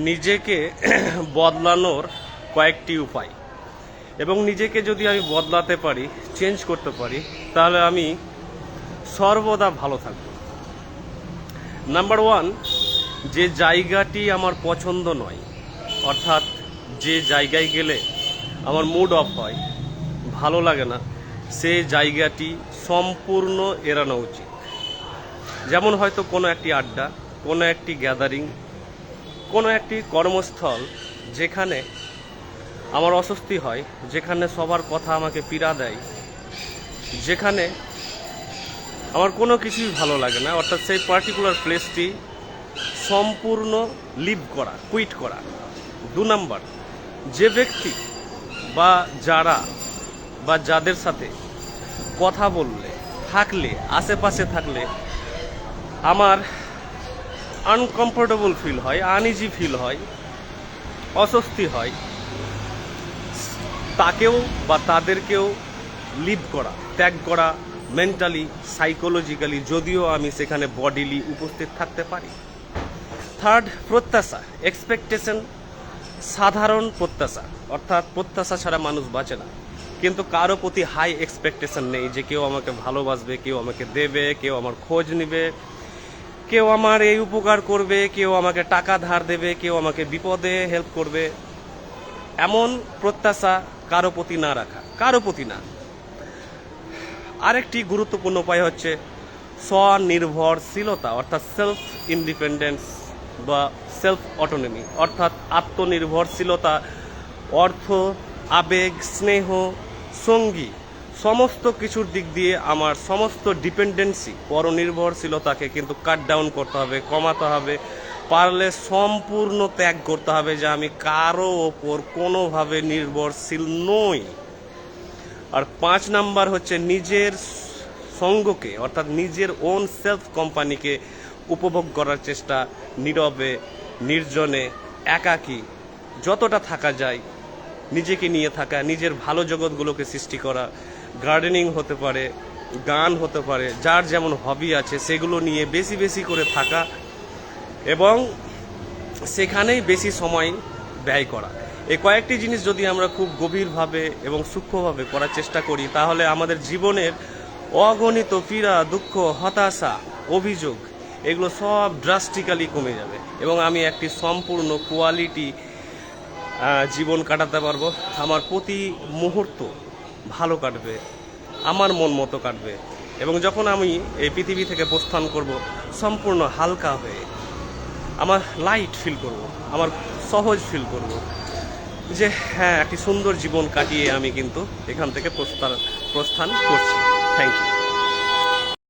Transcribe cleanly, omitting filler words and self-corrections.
নিজেকে বদলানোর কয়েকটি উপায়, এবং নিজেকে যদি আমি বদলাতে পারি, চেঞ্জ করতে পারি, তাহলে আমি সর্বদা ভালো থাকব। নাম্বার ওয়ান, যে জায়গাটি আমার পছন্দ নয়, অর্থাৎ যে জায়গায় গেলে আমার মুড অফ হয়, ভালো লাগে না, সে জায়গাটি সম্পূর্ণ এড়ানো উচিত। যেমন হয়তো কোনো একটি আড্ডা, কোনো একটি গ্যাদারিং, কোনো একটি কর্মস্থল যেখানে আমার অস্বস্তি হয়, যেখানে সবার কথা আমাকে পীড়া দেয়, যেখানে আমার কোনো কিছুই ভালো লাগে না, অর্থাৎ সেই পার্টিকুলার প্লেসটি সম্পূর্ণ লিভ করা, কুইট করা। 2 নাম্বার, যে ব্যক্তি বা যারা বা যাদের সাথে কথা বললে, থাকলে, আশেপাশে থাকলে আমার আনকমফোর্টেবল ফিল হয়, আনইজি ফিল হয়, অস্বস্তি হয়, তাকেও বা তাদেরকেও লিভ করা, ত্যাগ করা, মেন্টালি, সাইকোলজিক্যালি, যদিও আমি সেখানে বডিলি উপস্থিত থাকতে পারি। থার্ড, প্রত্যাশা, এক্সপেকটেশন, সাধারণ প্রত্যাশা, অর্থাৎ প্রত্যাশা ছাড়া মানুষ বাঁচে না, কিন্তু কারো প্রতি হাই এক্সপেকটেশন নেই যে কেউ আমাকে ভালোবাসবে, কেউ আমাকে দেবে, কেউ আমার খোঁজ নেবে, কেউ আমার এই উপকার করবে, কেউ আমাকে টাকা ধার দেবে, কেউ আমাকে বিপদে হেল্প করবে। এমন প্রত্যাশা কারো প্রতি না রাখা, কারো প্রতি না। আরেকটি গুরুত্বপূর্ণ উপায় হচ্ছে স্বনির্ভরশীলতা, অর্থাৎ সেলফ ইন্ডিপেন্ডেন্স বা সেলফ অটোনমি, অর্থাৎ আত্মনির্ভরশীলতা। অর্থ, আবেগ, স্নেহ, সঙ্গী, সমস্ত কিছুর দিক দিয়ে আমার সমস্ত ডিপেন্ডেন্সি, পরনির্ভরশীলতাকে কিন্তু কাট ডাউন করতে হবে, কমাতে হবে, পারলে সম্পূর্ণ ত্যাগ করতে হবে, যে আমি কারো ওপর কোনোভাবে নির্ভরশীল নই। আর 5 নাম্বার হচ্ছে নিজের সঙ্গকে, অর্থাৎ নিজের ওন সেলফ কোম্পানিকে উপভোগ করার চেষ্টা, নীরবে, নির্জনে, একাকী যতটা থাকা যায় নিজেকে নিয়ে থাকা, নিজের ভালো জগৎগুলোকে সৃষ্টি করা। গার্ডেনিং হতে পারে, গান হতে পারে, যার যেমন হবি আছে সেগুলো নিয়ে বেশি বেশি করে থাকা এবং সেখানেই বেশি সময় ব্যয় করা। এই কয়েকটি জিনিস যদি আমরা খুব গভীরভাবে এবং সূক্ষ্মভাবে করার চেষ্টা করি, তাহলে আমাদের জীবনের অগণিত পীড়া, দুঃখ, হতাশা, অভিযোগ এগুলো সব ড্রাস্টিক্যালি কমে যাবে এবং আমি একটি সম্পূর্ণ কোয়ালিটি জীবন কাটাতে পারবো। আমার প্রতি মুহূর্ত ভালো কাটবে, আমার মন মতো কাটবে, এবং যখন আমি এই পৃথিবী থেকে প্রস্থান করব সম্পূর্ণ হালকা হয়ে, আমার লাইট ফিল করব, আমার সহজ ফিল করব, যে হ্যাঁ একটি সুন্দর জীবন কাটিয়ে আমি কিন্তু এখান থেকে প্রস্থান করছি। Thank you.